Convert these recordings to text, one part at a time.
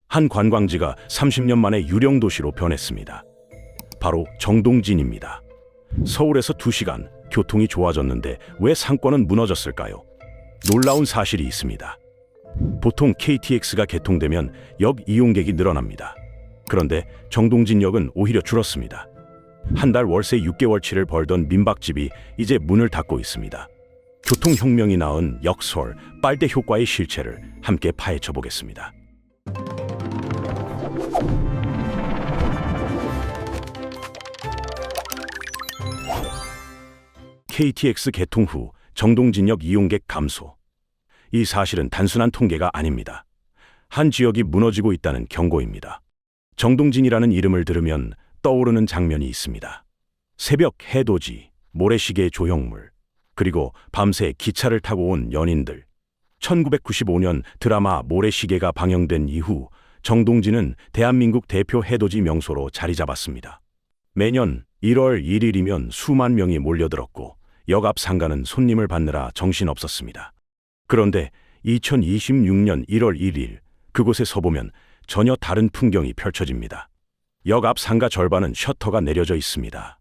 한 관광지가 30년 만에 유령 도시로 변했습니다. 바로 정동진입니다. 서울에서 2시간, 교통이 좋아졌는데 왜 상권은 무너졌을까요? 놀라운 사실이 있습니다. 보통 KTX가 개통되면 역 이용객이 늘어납니다. 그런데 정동진역은 오히려 줄었습니다. 한 달 월세 6개월치를 벌던 민박집이 이제 문을 닫고 있습니다. 교통혁명이 낳은 역설, 빨대 효과의 실체를 함께 파헤쳐 보겠습니다. KTX 개통 후 정동진역 이용객 감소. 이 사실은 단순한 통계가 아닙니다. 한 지역이 무너지고 있다는 경고입니다. 정동진이라는 이름을 들으면 떠오르는 장면이 있습니다. 새벽 해돋이, 모래시계 조형물, 그리고 밤새 기차를 타고 온 연인들. 1995년 드라마 모래시계가 방영된 이후 정동진은 대한민국 대표 해돋이 명소로 자리 잡았습니다. 매년 1월 1일이면 수만 명이 몰려들었고 역 앞 상가는 손님을 받느라 정신없었습니다. 그런데 2026년 1월 1일 그곳에 서보면 전혀 다른 풍경이 펼쳐집니다. 역 앞 상가 절반은 셔터가 내려져 있습니다.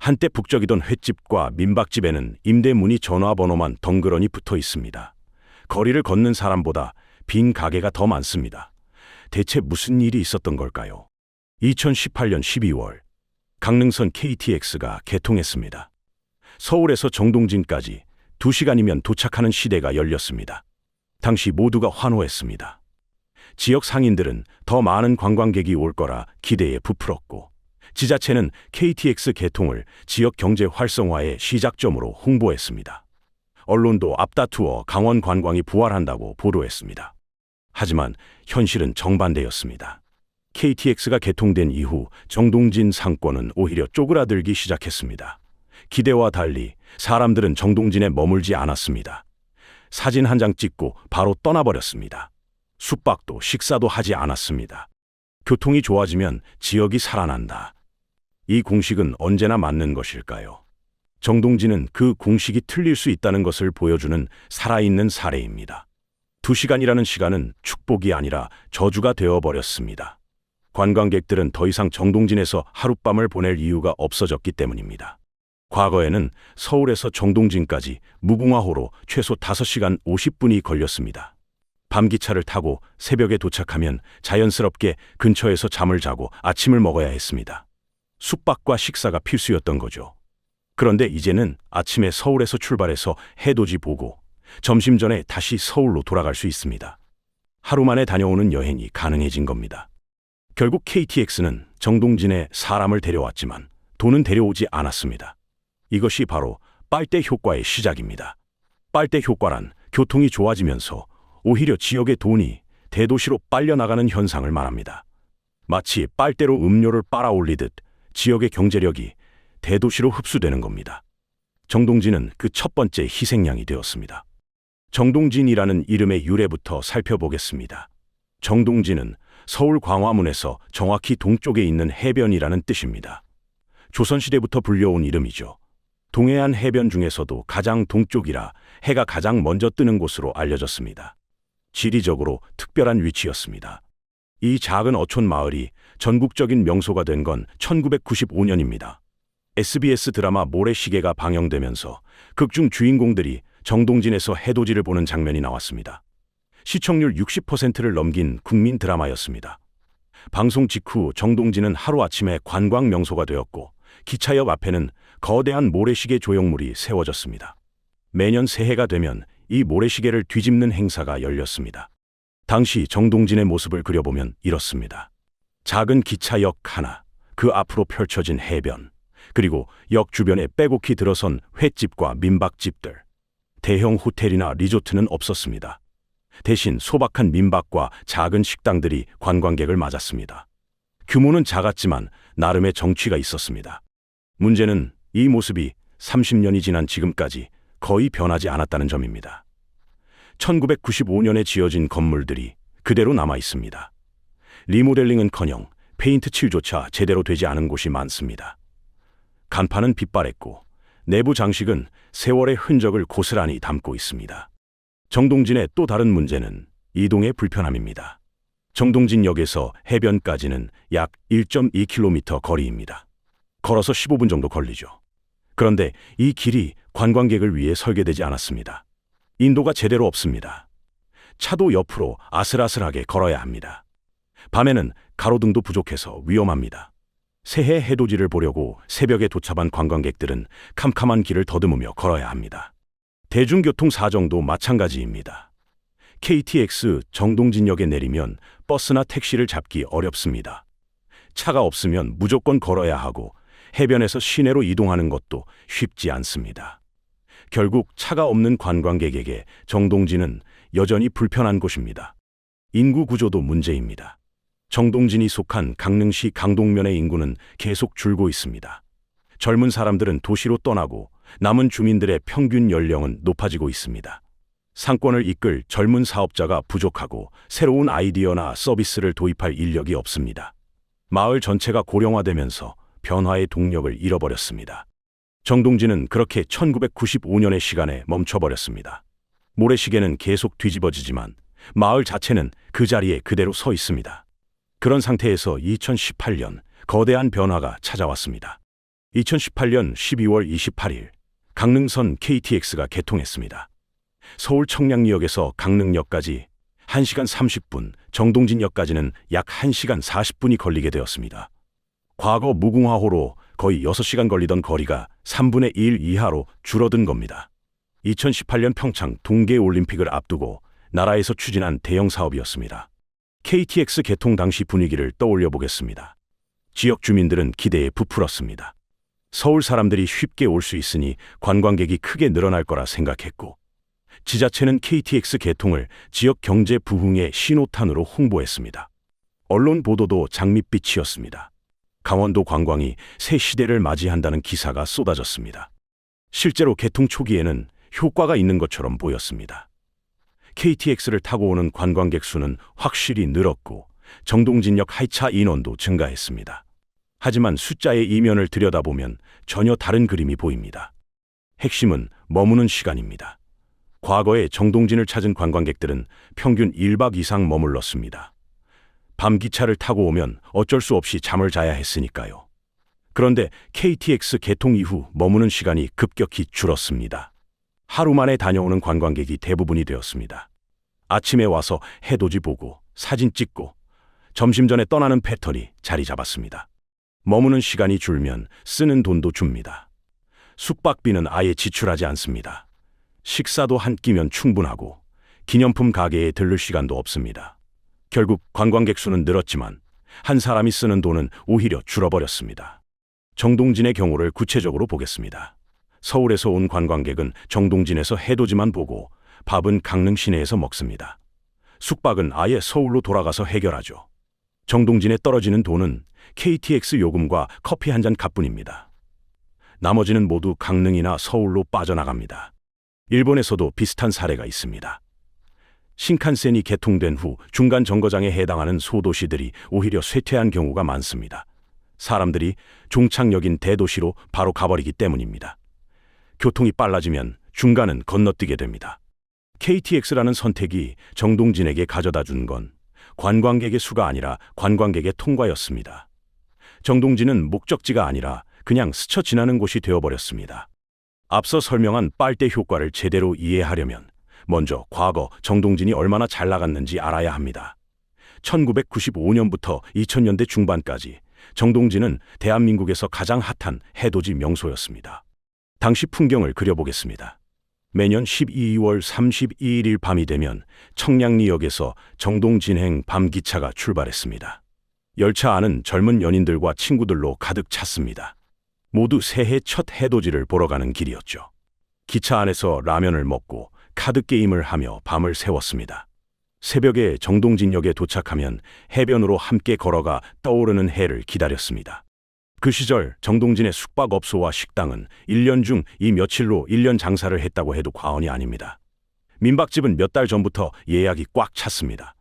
한때 북적이던 횟집과 민박집에는 임대문의 전화번호만 덩그러니 붙어 있습니다. 거리를 걷는 사람보다 빈 가게가 더 많습니다. 대체 무슨 일이 있었던 걸까요? 2018년 12월 강릉선 KTX가 개통했습니다. 서울에서 정동진까지 2시간이면 도착하는 시대가 열렸습니다. 당시 모두가 환호했습니다. 지역 상인들은 더 많은 관광객이 올 거라 기대에 부풀었고, 지자체는 KTX 개통을 지역 경제 활성화의 시작점으로 홍보했습니다. 언론도 앞다투어 강원 관광이 부활한다고 보도했습니다. 하지만 현실은 정반대였습니다. KTX가 개통된 이후 정동진 상권은 오히려 쪼그라들기 시작했습니다. 기대와 달리 사람들은 정동진에 머물지 않았습니다. 사진 한 장 찍고 바로 떠나버렸습니다. 숙박도 식사도 하지 않았습니다. 교통이 좋아지면 지역이 살아난다. 이 공식은 언제나 맞는 것일까요? 정동진은 그 공식이 틀릴 수 있다는 것을 보여주는 살아있는 사례입니다. 2시간이라는 시간은 축복이 아니라 저주가 되어버렸습니다. 관광객들은 더 이상 정동진에서 하룻밤을 보낼 이유가 없어졌기 때문입니다. 과거에는 서울에서 정동진까지 무궁화호로 최소 5시간 50분이 걸렸습니다. 밤기차를 타고 새벽에 도착하면 자연스럽게 근처에서 잠을 자고 아침을 먹어야 했습니다. 숙박과 식사가 필수였던 거죠. 그런데 이제는 아침에 서울에서 출발해서 해돋이 보고 점심 전에 다시 서울로 돌아갈 수 있습니다. 하루 만에 다녀오는 여행이 가능해진 겁니다. 결국 KTX는 정동진에 사람을 데려왔지만 돈은 데려오지 않았습니다. 이것이 바로 빨대 효과의 시작입니다. 빨대 효과란 교통이 좋아지면서 오히려 지역의 돈이 대도시로 빨려나가는 현상을 말합니다. 마치 빨대로 음료를 빨아올리듯 지역의 경제력이 대도시로 흡수되는 겁니다. 정동진은 그 첫 번째 희생양이 되었습니다. 정동진이라는 이름의 유래부터 살펴보겠습니다. 정동진은 서울 광화문에서 정확히 동쪽에 있는 해변이라는 뜻입니다. 조선시대부터 불려온 이름이죠. 동해안 해변 중에서도 가장 동쪽이라 해가 가장 먼저 뜨는 곳으로 알려졌습니다. 지리적으로 특별한 위치였습니다. 이 작은 어촌 마을이 전국적인 명소가 된 건 1995년입니다. SBS 드라마 모래시계가 방영되면서 극중 주인공들이 정동진에서 해돋이를 보는 장면이 나왔습니다. 시청률 60%를 넘긴 국민 드라마였습니다. 방송 직후 정동진은 하루아침에 관광 명소가 되었고 기차역 앞에는 거대한 모래시계 조형물이 세워졌습니다. 매년 새해가 되면 이 모래시계를 뒤집는 행사가 열렸습니다. 당시 정동진의 모습을 그려보면 이렇습니다. 작은 기차역 하나, 그 앞으로 펼쳐진 해변, 그리고 역 주변에 빼곡히 들어선 횟집과 민박집들. 대형 호텔이나 리조트는 없었습니다. 대신 소박한 민박과 작은 식당들이 관광객을 맞았습니다. 규모는 작았지만 나름의 정취가 있었습니다. 문제는 이 모습이 30년이 지난 지금까지 거의 변하지 않았다는 점입니다. 1995년에 지어진 건물들이 그대로 남아 있습니다. 리모델링은커녕 페인트 칠조차 제대로 되지 않은 곳이 많습니다. 간판은 빛바랬고 내부 장식은 세월의 흔적을 고스란히 담고 있습니다. 정동진의 또 다른 문제는 이동의 불편함입니다. 정동진역에서 해변까지는 약 1.2km 거리입니다. 걸어서 15분 정도 걸리죠. 그런데 이 길이 관광객을 위해 설계되지 않았습니다. 인도가 제대로 없습니다. 차도 옆으로 아슬아슬하게 걸어야 합니다. 밤에는 가로등도 부족해서 위험합니다. 새해 해돋이를 보려고 새벽에 도착한 관광객들은 캄캄한 길을 더듬으며 걸어야 합니다. 대중교통 사정도 마찬가지입니다. KTX 정동진역에 내리면 버스나 택시를 잡기 어렵습니다. 차가 없으면 무조건 걸어야 하고 해변에서 시내로 이동하는 것도 쉽지 않습니다. 결국 차가 없는 관광객에게 정동진은 여전히 불편한 곳입니다. 인구 구조도 문제입니다. 정동진이 속한 강릉시 강동면의 인구는 계속 줄고 있습니다. 젊은 사람들은 도시로 떠나고 남은 주민들의 평균 연령은 높아지고 있습니다. 상권을 이끌 젊은 사업자가 부족하고 새로운 아이디어나 서비스를 도입할 인력이 없습니다. 마을 전체가 고령화되면서 변화의 동력을 잃어버렸습니다. 정동진은 그렇게 1995년의 시간에 멈춰버렸습니다. 모래시계는 계속 뒤집어지지만 마을 자체는 그 자리에 그대로 서 있습니다. 그런 상태에서 2018년 거대한 변화가 찾아왔습니다. 2018년 12월 28일 강릉선 KTX가 개통했습니다. 서울 청량리역에서 강릉역까지 1시간 30분, 정동진역까지는 약 1시간 40분이 걸리게 되었습니다. 과거 무궁화호로 거의 6시간 걸리던 거리가 3분의 1 이하로 줄어든 겁니다. 2018년 평창 동계올림픽을 앞두고 나라에서 추진한 대형 사업이었습니다. KTX 개통 당시 분위기를 떠올려 보겠습니다. 지역 주민들은 기대에 부풀었습니다. 서울 사람들이 쉽게 올 수 있으니 관광객이 크게 늘어날 거라 생각했고, 지자체는 KTX 개통을 지역 경제 부흥의 신호탄으로 홍보했습니다. 언론 보도도 장밋빛이었습니다. 강원도 관광이 새 시대를 맞이한다는 기사가 쏟아졌습니다. 실제로 개통 초기에는 효과가 있는 것처럼 보였습니다. KTX를 타고 오는 관광객 수는 확실히 늘었고 정동진역 하이차 인원도 증가했습니다. 하지만 숫자의 이면을 들여다보면 전혀 다른 그림이 보입니다. 핵심은 머무는 시간입니다. 과거에 정동진을 찾은 관광객들은 평균 1박 이상 머물렀습니다. 밤 기차를 타고 오면 어쩔 수 없이 잠을 자야 했으니까요. 그런데 KTX 개통 이후 머무는 시간이 급격히 줄었습니다. 하루 만에 다녀오는 관광객이 대부분이 되었습니다. 아침에 와서 해돋이 보고 사진 찍고 점심 전에 떠나는 패턴이 자리 잡았습니다. 머무는 시간이 줄면 쓰는 돈도 줍니다. 숙박비는 아예 지출하지 않습니다. 식사도 한 끼면 충분하고 기념품 가게에 들를 시간도 없습니다. 결국 관광객 수는 늘었지만 한 사람이 쓰는 돈은 오히려 줄어버렸습니다. 정동진의 경우를 구체적으로 보겠습니다. 서울에서 온 관광객은 정동진에서 해돋이만 보고 밥은 강릉 시내에서 먹습니다. 숙박은 아예 서울로 돌아가서 해결하죠. 정동진에 떨어지는 돈은 KTX 요금과 커피 한 잔 값뿐입니다. 나머지는 모두 강릉이나 서울로 빠져나갑니다. 일본에서도 비슷한 사례가 있습니다. 신칸센이 개통된 후 중간 정거장에 해당하는 소도시들이 오히려 쇠퇴한 경우가 많습니다. 사람들이 종착역인 대도시로 바로 가버리기 때문입니다. 교통이 빨라지면 중간은 건너뛰게 됩니다. KTX라는 선택이 정동진에게 가져다 준 건 관광객의 수가 아니라 관광객의 통과였습니다. 정동진은 목적지가 아니라 그냥 스쳐 지나는 곳이 되어버렸습니다. 앞서 설명한 빨대 효과를 제대로 이해하려면 먼저 과거 정동진이 얼마나 잘 나갔는지 알아야 합니다. 1995년부터 2000년대 중반까지 정동진은 대한민국에서 가장 핫한 해돋이 명소였습니다. 당시 풍경을 그려보겠습니다. 매년 12월 31일 밤이 되면 청량리역에서 정동진행 밤기차가 출발했습니다. 열차 안은 젊은 연인들과 친구들로 가득 찼습니다. 모두 새해 첫 해돋이를 보러 가는 길이었죠. 기차 안에서 라면을 먹고 카드게임을 하며 밤을 새웠습니다. 새벽에 정동진역에 도착하면 해변으로 함께 걸어가 떠오르는 해를 기다렸습니다. 그 시절 정동진의 숙박업소와 식당은 1년 중 이 며칠로 1년 장사를 했다고 해도 과언이 아닙니다. 민박집은 몇 달 전부터 예약이 꽉 찼습니다.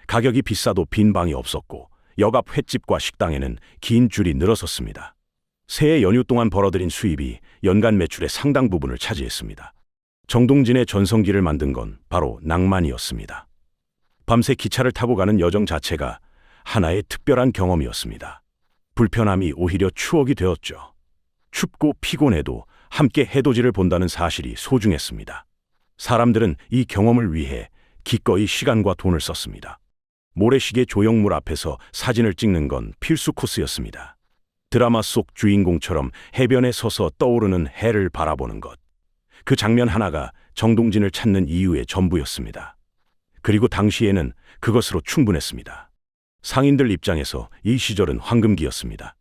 가격이 비싸도 빈 방이 없었고 역 앞 횟집과 식당에는 긴 줄이 늘어섰습니다. 새해 연휴 동안 벌어들인 수입이 연간 매출의 상당 부분을 차지했습니다. 정동진의 전성기를 만든 건 바로 낭만이었습니다. 밤새 기차를 타고 가는 여정 자체가 하나의 특별한 경험이었습니다. 불편함이 오히려 추억이 되었죠. 춥고 피곤해도 함께 해돋이를 본다는 사실이 소중했습니다. 사람들은 이 경험을 위해 기꺼이 시간과 돈을 썼습니다. 모래시계 조형물 앞에서 사진을 찍는 건 필수 코스였습니다. 드라마 속 주인공처럼 해변에 서서 떠오르는 해를 바라보는 것. 그 장면 하나가 정동진을 찾는 이유의 전부였습니다. 그리고 당시에는 그것으로 충분했습니다. 상인들 입장에서 이 시절은 황금기였습니다.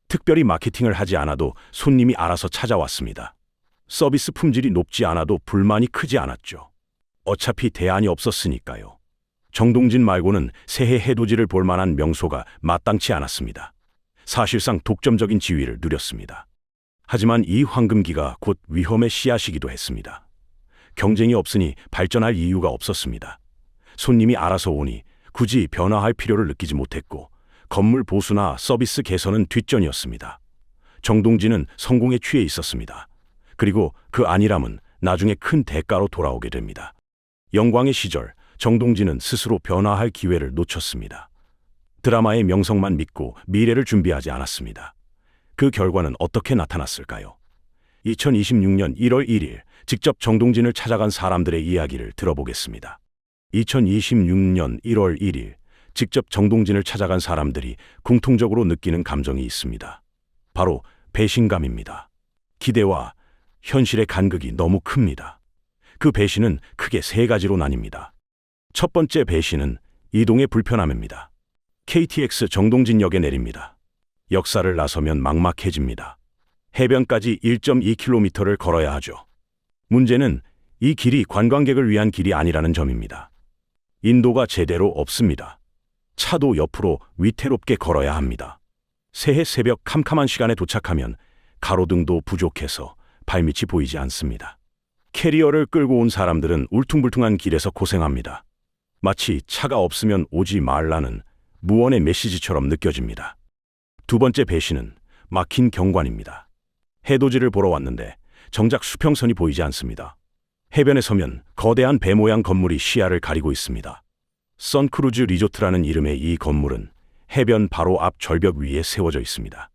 특별히 마케팅을 하지 않아도 손님이 알아서 찾아왔습니다. 서비스 품질이 높지 않아도 불만이 크지 않았죠. 어차피 대안이 없었으니까요. 정동진 말고는 새해 해돋이를 볼 만한 명소가 마땅치 않았습니다. 사실상 독점적인 지위를 누렸습니다. 하지만 이 황금기가 곧 위험의 씨앗이기도 했습니다. 경쟁이 없으니 발전할 이유가 없었습니다. 손님이 알아서 오니 굳이 변화할 필요를 느끼지 못했고 건물 보수나 서비스 개선은 뒷전이었습니다. 정동진은 성공에 취해 있었습니다. 그리고 그 안일함은 나중에 큰 대가로 돌아오게 됩니다. 영광의 시절, 정동진은 스스로 변화할 기회를 놓쳤습니다. 드라마의 명성만 믿고 미래를 준비하지 않았습니다. 그 결과는 어떻게 나타났을까요? 2026년 1월 1일 직접 정동진을 찾아간 사람들의 이야기를 들어보겠습니다. 2026년 1월 1일 직접 정동진을 찾아간 사람들이 공통적으로 느끼는 감정이 있습니다. 바로 배신감입니다. 기대와 현실의 간극이 너무 큽니다. 그 배신은 크게 세 가지로 나뉩니다. 첫 번째 배신은 이동의 불편함입니다. KTX 정동진역에 내립니다. 역사를 나서면 막막해집니다. 해변까지 1.2km를 걸어야 하죠. 문제는 이 길이 관광객을 위한 길이 아니라는 점입니다. 인도가 제대로 없습니다. 차도 옆으로 위태롭게 걸어야 합니다. 새해 새벽 캄캄한 시간에 도착하면 가로등도 부족해서 발밑이 보이지 않습니다. 캐리어를 끌고 온 사람들은 울퉁불퉁한 길에서 고생합니다. 마치 차가 없으면 오지 말라는 무언의 메시지처럼 느껴집니다. 두 번째 배신은 막힌 경관입니다. 해돋이를 보러 왔는데 정작 수평선이 보이지 않습니다. 해변에 서면 거대한 배 모양 건물이 시야를 가리고 있습니다. 선크루즈 리조트라는 이름의 이 건물은 해변 바로 앞 절벽 위에 세워져 있습니다.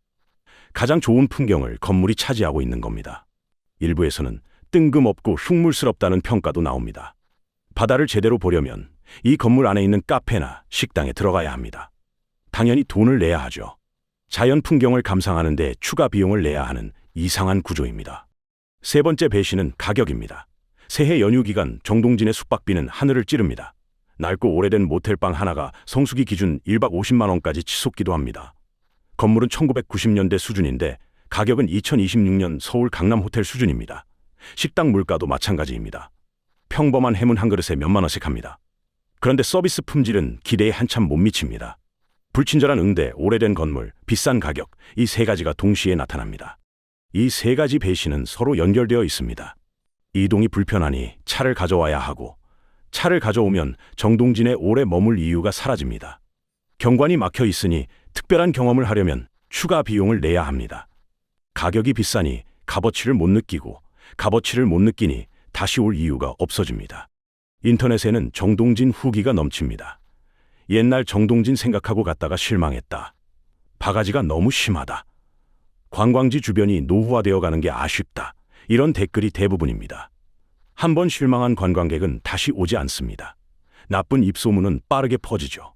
가장 좋은 풍경을 건물이 차지하고 있는 겁니다. 일부에서는 뜬금없고 흉물스럽다는 평가도 나옵니다. 바다를 제대로 보려면 이 건물 안에 있는 카페나 식당에 들어가야 합니다. 당연히 돈을 내야 하죠. 자연 풍경을 감상하는데 추가 비용을 내야 하는 이상한 구조입니다. 세 번째 배신은 가격입니다. 새해 연휴 기간 정동진의 숙박비는 하늘을 찌릅니다. 낡고 오래된 모텔방 하나가 성수기 기준 1박 50만 원까지 치솟기도 합니다. 건물은 1990년대 수준인데 가격은 2026년 서울 강남 호텔 수준입니다. 식당 물가도 마찬가지입니다. 평범한 해문 한 그릇에 몇만 원씩 합니다. 그런데 서비스 품질은 기대에 한참 못 미칩니다. 불친절한 응대, 오래된 건물, 비싼 가격, 이 세 가지가 동시에 나타납니다. 이 세 가지 배신은 서로 연결되어 있습니다. 이동이 불편하니 차를 가져와야 하고, 차를 가져오면 정동진에 오래 머물 이유가 사라집니다. 경관이 막혀 있으니 특별한 경험을 하려면 추가 비용을 내야 합니다. 가격이 비싸니 값어치를 못 느끼고, 값어치를 못 느끼니 다시 올 이유가 없어집니다. 인터넷에는 정동진 후기가 넘칩니다. 옛날 정동진 생각하고 갔다가 실망했다. 바가지가 너무 심하다. 관광지 주변이 노후화되어 가는 게 아쉽다. 이런 댓글이 대부분입니다. 한번 실망한 관광객은 다시 오지 않습니다. 나쁜 입소문은 빠르게 퍼지죠.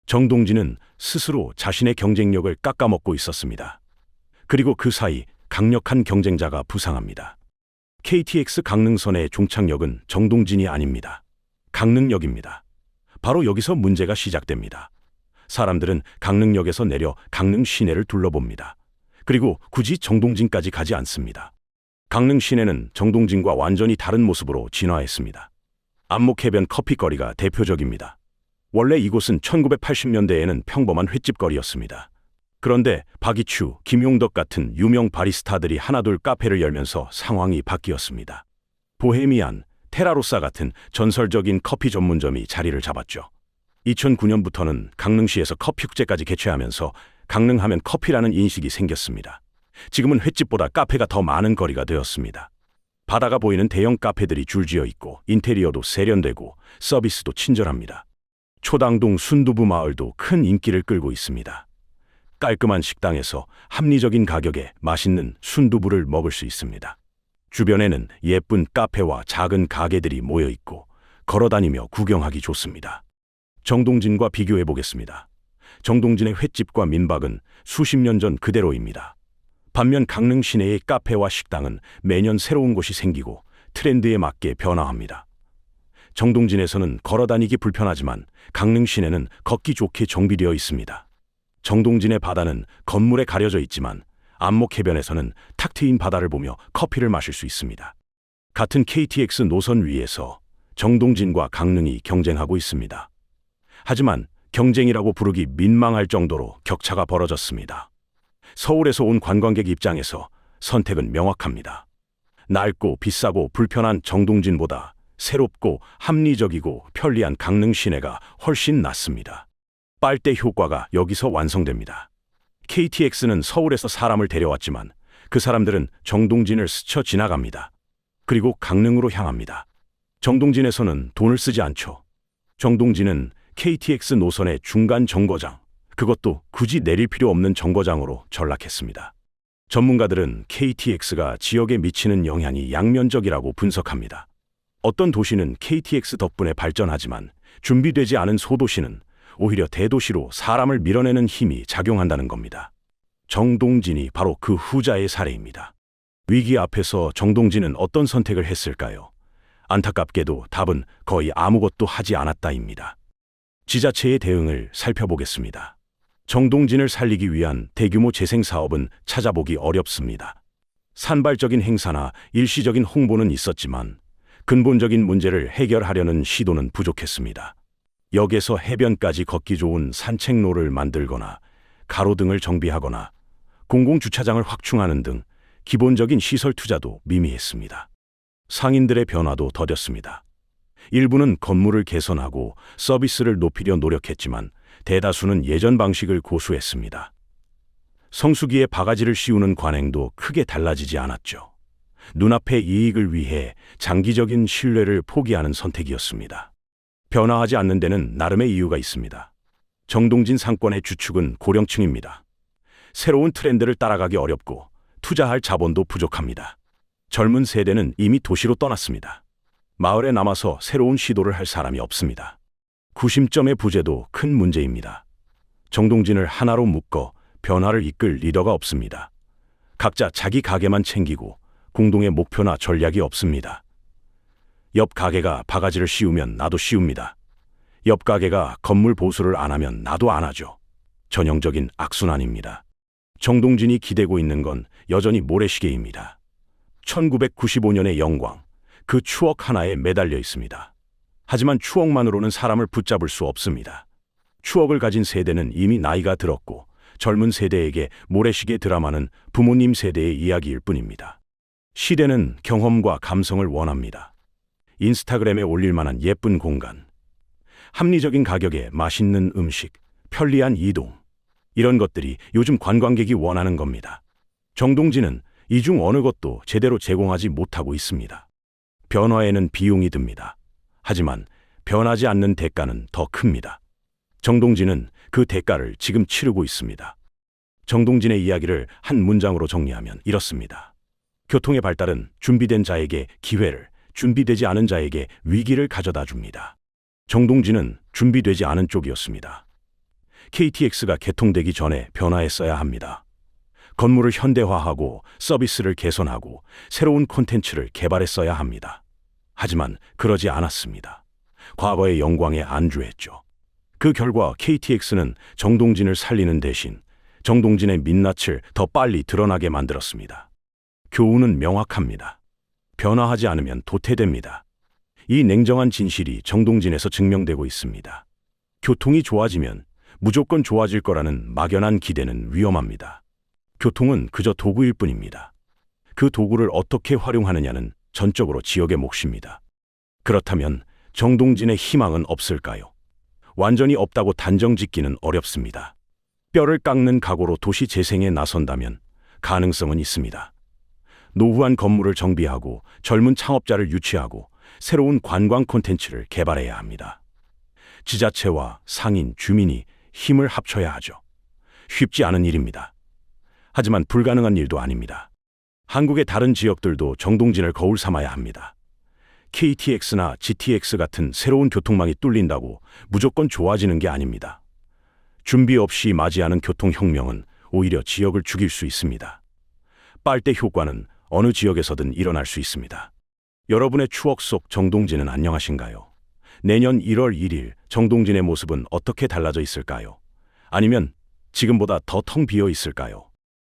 정동진은 스스로 자신의 경쟁력을 깎아먹고 있었습니다. 그리고 그 사이 강력한 경쟁자가 부상합니다. KTX 강릉선의 종착역은 정동진이 아닙니다. 강릉역입니다. 바로 여기서 문제가 시작됩니다. 사람들은 강릉역에서 내려 강릉 시내를 둘러봅니다. 그리고 굳이 정동진까지 가지 않습니다. 강릉 시내는 정동진과 완전히 다른 모습으로 진화했습니다. 안목해변 커피거리가 대표적입니다. 원래 이곳은 1980년대에는 평범한 횟집거리였습니다. 그런데 박이추, 김용덕 같은 유명 바리스타들이 하나둘 카페를 열면서 상황이 바뀌었습니다. 보헤미안, 테라로사 같은 전설적인 커피 전문점이 자리를 잡았죠. 2009년부터는 강릉시에서 커피 축제까지 개최하면서 강릉하면 커피라는 인식이 생겼습니다. 지금은 횟집보다 카페가 더 많은 거리가 되었습니다. 바다가 보이는 대형 카페들이 줄지어 있고 인테리어도 세련되고 서비스도 친절합니다. 초당동 순두부 마을도 큰 인기를 끌고 있습니다. 깔끔한 식당에서 합리적인 가격에 맛있는 순두부를 먹을 수 있습니다. 주변에는 예쁜 카페와 작은 가게들이 모여 있고 걸어다니며 구경하기 좋습니다. 정동진과 비교해 보겠습니다. 정동진의 횟집과 민박은 수십 년 전 그대로입니다. 반면 강릉 시내의 카페와 식당은 매년 새로운 곳이 생기고 트렌드에 맞게 변화합니다. 정동진에서는 걸어다니기 불편하지만 강릉 시내는 걷기 좋게 정비되어 있습니다. 정동진의 바다는 건물에 가려져 있지만 안목해변에서는 탁 트인 바다를 보며 커피를 마실 수 있습니다. 같은 KTX 노선 위에서 정동진과 강릉이 경쟁하고 있습니다. 하지만 경쟁이라고 부르기 민망할 정도로 격차가 벌어졌습니다. 서울에서 온 관광객 입장에서 선택은 명확합니다. 낡고 비싸고 불편한 정동진보다 새롭고 합리적이고 편리한 강릉 시내가 훨씬 낫습니다. 빨대 효과가 여기서 완성됩니다. KTX는 서울에서 사람을 데려왔지만 그 사람들은 정동진을 스쳐 지나갑니다. 그리고 강릉으로 향합니다. 정동진에서는 돈을 쓰지 않죠. 정동진은 KTX 노선의 중간 정거장, 그것도 굳이 내릴 필요 없는 정거장으로 전락했습니다. 전문가들은 KTX가 지역에 미치는 영향이 양면적이라고 분석합니다. 어떤 도시는 KTX 덕분에 발전하지만 준비되지 않은 소도시는 오히려 대도시로 사람을 밀어내는 힘이 작용한다는 겁니다. 정동진이 바로 그 후자의 사례입니다. 위기 앞에서 정동진은 어떤 선택을 했을까요? 안타깝게도 답은 거의 아무것도 하지 않았다입니다. 지자체의 대응을 살펴보겠습니다. 정동진을 살리기 위한 대규모 재생 사업은 찾아보기 어렵습니다. 산발적인 행사나 일시적인 홍보는 있었지만 근본적인 문제를 해결하려는 시도는 부족했습니다. 역에서 해변까지 걷기 좋은 산책로를 만들거나 가로등을 정비하거나 공공주차장을 확충하는 등 기본적인 시설 투자도 미미했습니다. 상인들의 변화도 더뎠습니다. 일부는 건물을 개선하고 서비스를 높이려 노력했지만 대다수는 예전 방식을 고수했습니다. 성수기에 바가지를 씌우는 관행도 크게 달라지지 않았죠. 눈앞의 이익을 위해 장기적인 신뢰를 포기하는 선택이었습니다. 변화하지 않는 데는 나름의 이유가 있습니다. 정동진 상권의 주축은 고령층입니다. 새로운 트렌드를 따라가기 어렵고 투자할 자본도 부족합니다. 젊은 세대는 이미 도시로 떠났습니다. 마을에 남아서 새로운 시도를 할 사람이 없습니다. 구심점의 부재도 큰 문제입니다. 정동진을 하나로 묶어 변화를 이끌 리더가 없습니다. 각자 자기 가게만 챙기고 공동의 목표나 전략이 없습니다. 옆 가게가 바가지를 씌우면 나도 씌웁니다. 옆 가게가 건물 보수를 안 하면 나도 안 하죠. 전형적인 악순환입니다. 정동진이 기대고 있는 건 여전히 모래시계입니다. 1995년의 영광, 그 추억 하나에 매달려 있습니다. 하지만 추억만으로는 사람을 붙잡을 수 없습니다. 추억을 가진 세대는 이미 나이가 들었고 젊은 세대에게 모래시계 드라마는 부모님 세대의 이야기일 뿐입니다. 시대는 경험과 감성을 원합니다. 인스타그램에 올릴 만한 예쁜 공간, 합리적인 가격에 맛있는 음식, 편리한 이동, 이런 것들이 요즘 관광객이 원하는 겁니다. 정동진은 이 중 어느 것도 제대로 제공하지 못하고 있습니다. 변화에는 비용이 듭니다. 하지만 변하지 않는 대가는 더 큽니다. 정동진은 그 대가를 지금 치르고 있습니다. 정동진의 이야기를 한 문장으로 정리하면 이렇습니다. 교통의 발달은 준비된 자에게 기회를, 준비되지 않은 자에게 위기를 가져다 줍니다. 정동진은 준비되지 않은 쪽이었습니다. KTX가 개통되기 전에 변화했어야 합니다. 건물을 현대화하고 서비스를 개선하고 새로운 콘텐츠를 개발했어야 합니다. 하지만 그러지 않았습니다. 과거의 영광에 안주했죠. 그 결과 KTX는 정동진을 살리는 대신 정동진의 민낯을 더 빨리 드러나게 만들었습니다. 교훈은 명확합니다. 변화하지 않으면 도태됩니다. 이 냉정한 진실이 정동진에서 증명되고 있습니다. 교통이 좋아지면 무조건 좋아질 거라는 막연한 기대는 위험합니다. 교통은 그저 도구일 뿐입니다. 그 도구를 어떻게 활용하느냐는 전적으로 지역의 몫입니다. 그렇다면 정동진의 희망은 없을까요? 완전히 없다고 단정 짓기는 어렵습니다. 뼈를 깎는 각오로 도시 재생에 나선다면 가능성은 있습니다. 노후한 건물을 정비하고 젊은 창업자를 유치하고 새로운 관광 콘텐츠를 개발해야 합니다. 지자체와 상인, 주민이 힘을 합쳐야 하죠. 쉽지 않은 일입니다. 하지만 불가능한 일도 아닙니다. 한국의 다른 지역들도 정동진을 거울 삼아야 합니다. KTX나 GTX 같은 새로운 교통망이 뚫린다고 무조건 좋아지는 게 아닙니다. 준비 없이 맞이하는 교통혁명은 오히려 지역을 죽일 수 있습니다. 빨대 효과는 어느 지역에서든 일어날 수 있습니다. 여러분의 추억 속 정동진은 안녕하신가요? 내년 1월 1일 정동진의 모습은 어떻게 달라져 있을까요? 아니면 지금보다 더 텅 비어 있을까요?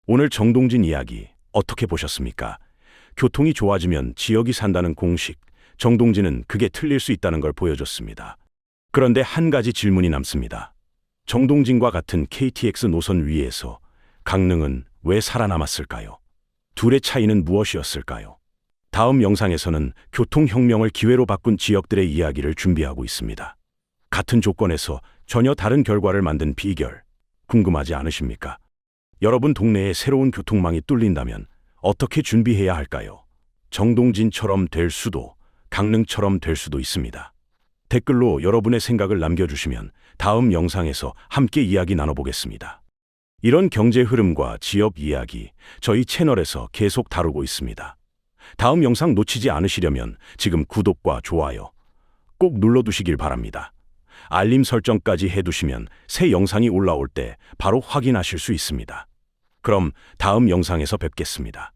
오늘 정동진 이야기 어떻게 보셨습니까? 교통이 좋아지면 지역이 산다는 공식, 정동진은 그게 틀릴 수 있다는 걸 보여줬습니다. 그런데 한 가지 질문이 남습니다. 정동진과 같은 KTX 노선 위에서 강릉은 왜 살아남았을까요? 둘의 차이는 무엇이었을까요? 다음 영상에서는 교통혁명을 기회로 바꾼 지역들의 이야기를 준비하고 있습니다. 같은 조건에서 전혀 다른 결과를 만든 비결, 궁금하지 않으십니까? 여러분 동네에 새로운 교통망이 뚫린다면 어떻게 준비해야 할까요? 정동진처럼 될 수도, 강릉처럼 될 수도 있습니다. 댓글로 여러분의 생각을 남겨주시면 다음 영상에서 함께 이야기 나눠보겠습니다. 이런 경제 흐름과 지역 이야기, 저희 채널에서 계속 다루고 있습니다. 다음 영상 놓치지 않으시려면 지금 구독과 좋아요 꼭 눌러두시길 바랍니다. 알림 설정까지 해두시면 새 영상이 올라올 때 바로 확인하실 수 있습니다. 그럼 다음 영상에서 뵙겠습니다.